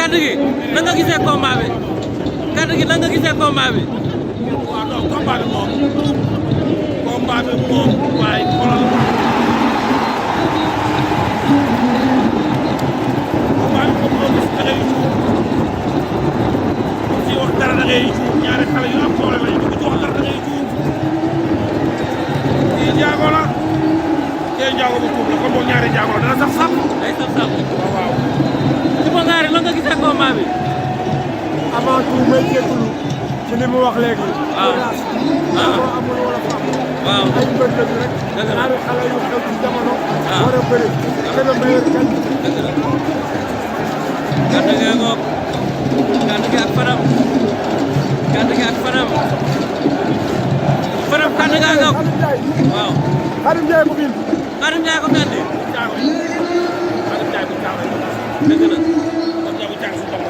kaddu gi na nga gisee combat bi kaddu gi na nga gisee combat bi. waaw non combat bi moom waaye xoolal combat bi moom loo gis da ngay juum si wax dara da ngay juum ñaari xale yu am doole lañu dugg ci wax dara da ngay juum kii njaago la kii njaago bu tuub la kon boog ñaari njaago la dana sax sax. day sax sax waaw waaw. Djibo Ngari na nga gisee combat bi. avant tout may jégalu ci li mu wax léegi. waaw amul wala fa amul. waaw ay mbër lañu rek. dëgg la ñaari xale yu xew ci jamono. waaw war a bëri. c'est le meilleur gagne. dëgg la. kaddu gi ngoog kaddu gi ak Fadam kaddu gi ak Fadam Fadam kaddu gi ngoog waaw. Xadim Ndiaye bu bil. Xadim Ndiaye ko gàddi. Njaago Xadim Ndiaye bu Njaago dëgg la. kon Njaago Njaago si tool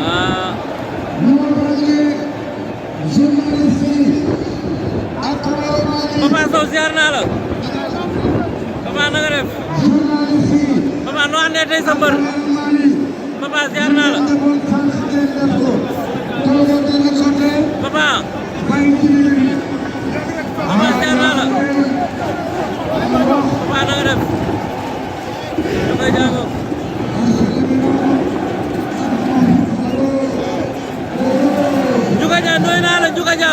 ah. Papa Sow ziar naa la. Papa na nga def. Papa noo andee tey sa mbër. Papa ziar naa la. Papa. Papa ziar naa la. Papa na nga def. da koy jàngoo. Juga Dia nuyu naa la Juga Dia.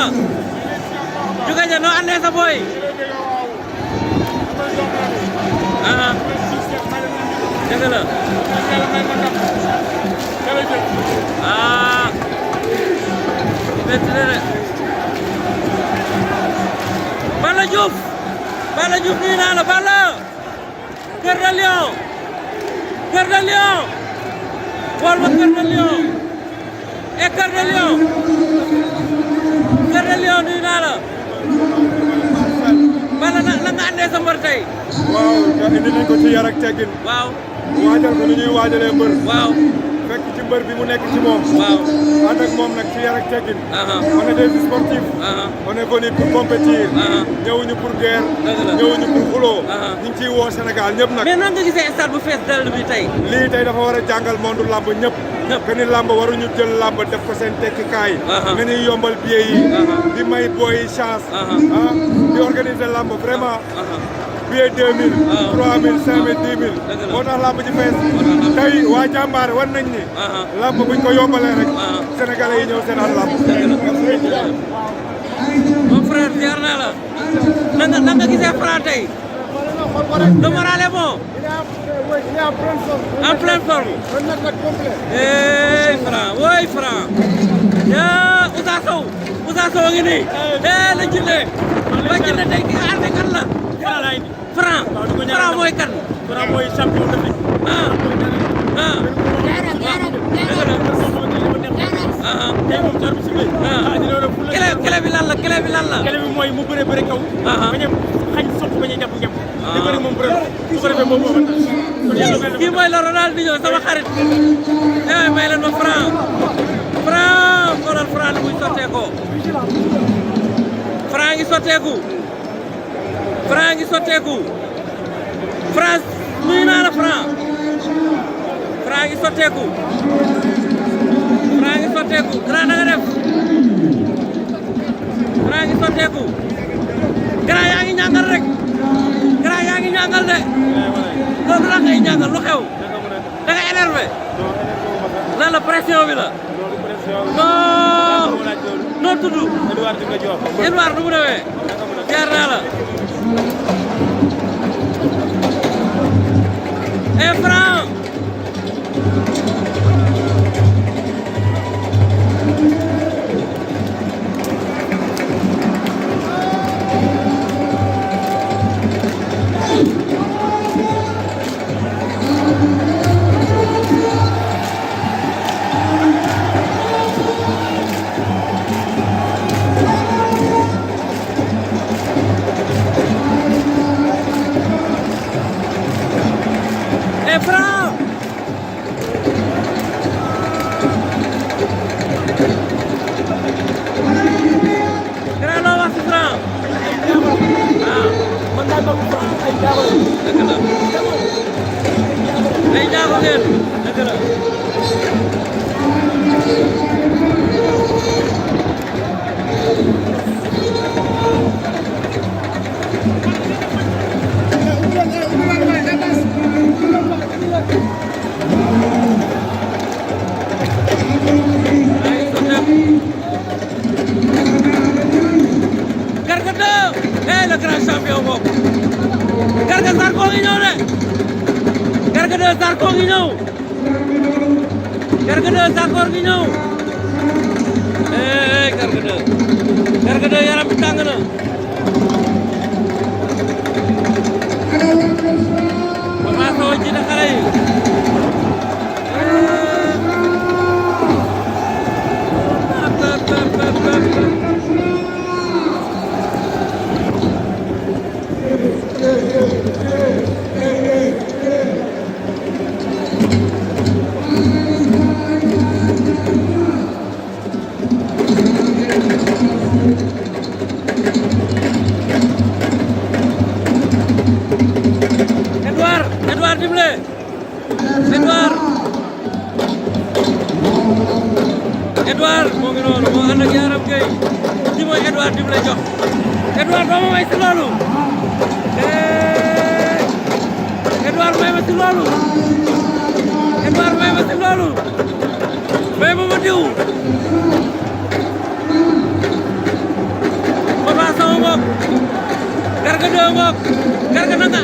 Juga Dia noo andee sa boy. ah dëgg la. ah. métti na de. Balla Diouf. Balla Diouf nuyu naa la Balla. Cœur de Lion. Cœur de Lion. xool ma Cœur de Lion. et Cœur de Lion. Cœur de Lion nuyu naa la. Balla la nga andee sa mbër tey. waaw indi nañ ko ci yar ak teggin. waaw. waajal ko ni ñuy waajalee mbër. waaw. fekk ci mbër bi mu nekk ci moom. waaw. ànd ak moom nag ci yar ak teggin. Uh-huh. on est des sportifs. on est venu pour compétir. ñëwuñu pour guerre. dëgg la ñëwuñu pour xuloo. Uh-huh. ñu ngi ciy woo Sénégal ñëpp nag. mais nan nga gisee stade bu fees dell bi tey. lii tey dafa war a jàngal monde lamb ñëpp. que ni lamb waruñu jël lamb def ko seen tekkikaay. nga ni yombal billet yi. di may booy chance. di organiser lamb vraiment. billet 2000. 3000 5000 10 000. moo tax lamb ji fees. tey waa jàmbaar war nañ ni. lamb buñ ko yombalee rek. sénégalais yi ñëw seen àll lamb. mon frère ziar naa la. nan nga gisee Franc tey. le moral est bon. Il est en pleine forme. en pleine forme. Un athlète complet. Franc woy Franc. yaa Ousa Sow. Ousa Sow a ngi nii. la jinne. ba jinne tey ki nga ànd kan la. Franc. Franc mooy kan. Franc mooy champion d'Afrique. Kele bi lan la kele bi lan la. Kele bi mooy mu bëre bëre kaw. bañ a xañ sotti bañ a jàpp jàpp. di bëre moom bëre su ko defee moom moo kii mooy la Ronaldinho sama xarit. may leen ma Franc. Franc xoolal Franc ni muy sotteekoo. Franc ngi sotteeku. Franc ngi sotteeku. Franc nuyu naa la Franc. Franc ngi sotteeku. Franc ngi sotteeku grand na nga def. Franc ngi sotteeku. grand yaa ngi ñàngal rek. grand yaa ngi ñàngal de. loolu la ngay ñàngal lu xew. da nga énervé. lan la pression bi la. non. noo tudd. Edouard nu mu demee. jaar naa la. et Franc. Franc. grand loo wax ci Franc. man daal ba mu ay jaaxal. dëgg la. saako ngeen dëgg la Garga 2 le grand champion boobu Garga Zarko ngi ñëw de Garga 2 Zarko ngi ñëw Garga 2 Zarko ngi ñëw Garga 2 yaram bi tàng na Papa Sow ji na xale yi Edouard Dimlé Edouard moo ngi noonu moo ànd ak Yaram Gueye ci mooy Edouard Dimlé jox Edouard doo ma may si loolu Edouard may ma si loolu Edouard may ma si loolu may ma diw Papa Sow ngoog Garga 2 ngoog Garga nanga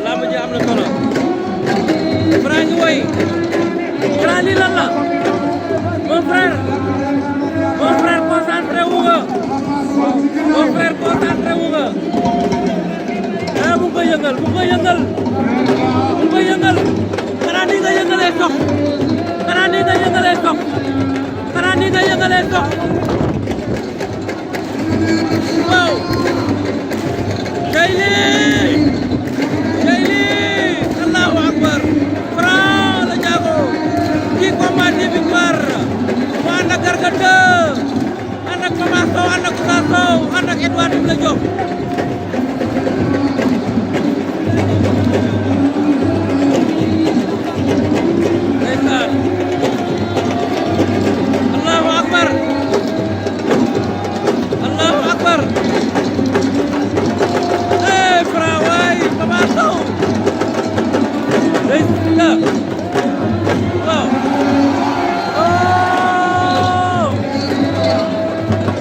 lamb ji am na solo Franc ngi woy grand lii lan la mon frère concentré wu nga mon frère concentré wu nga ah bu ko yëngal xanaa nii nga yëngalee sox xanaa nii nga yëngalee sox waaw Allahu akbar Franc la Ndiago kii combat di victoire mu ànd ak Garga 2 ànd ak Papa Sow ànd ak Ousa Sow ànd ak Edouard Dimlé Diop ndeysaan Allahu akbar Franc waay Papa Sow waaw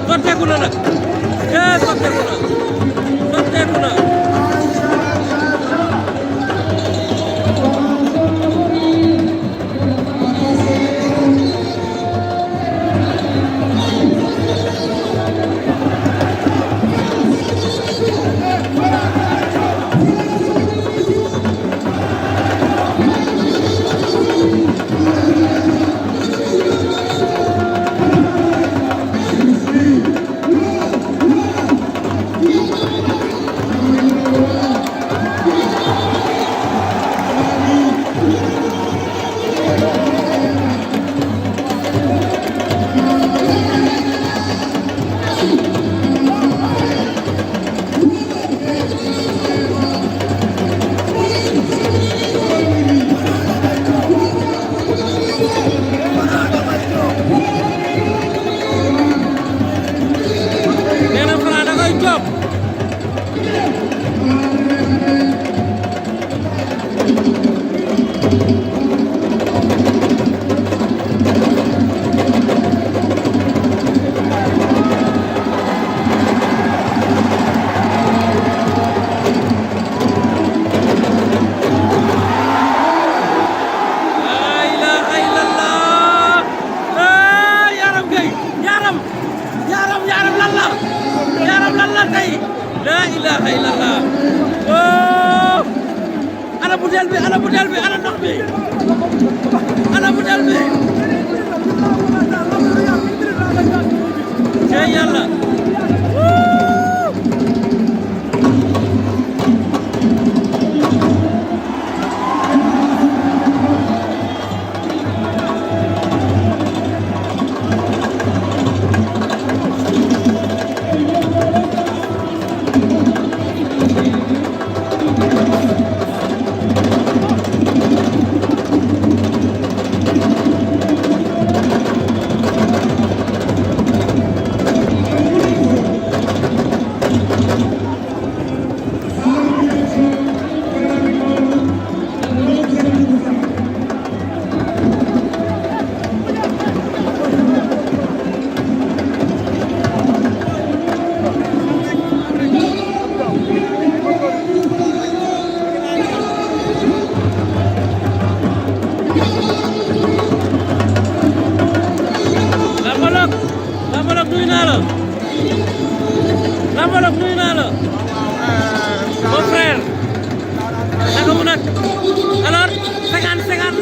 sotteeku na nag sotteeku na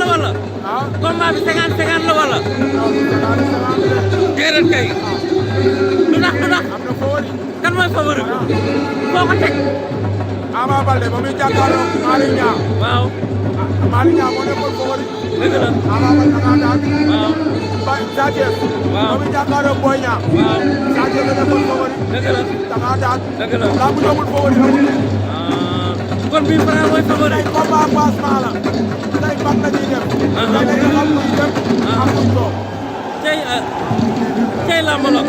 la wala. ah combat bi 50-50 la wala. déedéet kay. lu tax am na favori. kan mooy favori bi. foo ko teg. Ama Baldé ba muy jàkkaarloo Malick Niang. waaw. Malick Niang moo nekkoon favori. dëgg la. Ama Baldé da ngaa daan. waaw. Sa Thiès. waaw ba muy jàkkaarloo Boy Niang. waaw. Sa Thiès la nekkoon favori. dëgg la. da ngaa daan. dëgg la. laa bu ñëwul favori amul. kon bii Franc mooy favori. tey combat passement la. tey ban la ñuy def. tey dañuy xam luñ dem. am luñ toog. tey lamb la.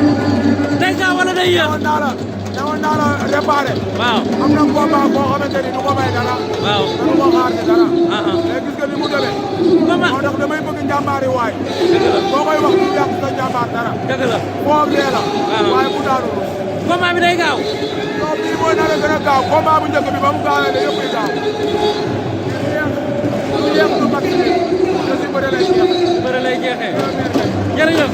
day gaaw wala day yéex. newoon naa la réparé. waaw. am na combat boo xamante ni du ko may dara. waaw. du ko xaar ci dara. mais gis nga ni mu demee. combat moo tax damay bëgg njàmbaari waay. dëgg la. boo koy wax du yàq sa njàmbaar dara. dëgg la. foo dee la. waaye mu daanu. combat bi day gaaw. non bii mooy nar a gën a gaaw combat bu njëkk bi ba mu gaawee la yëpp gaaw. lu yéex lu mat si bëre lay jeexee. bëre lay jeexee. jërëjëf.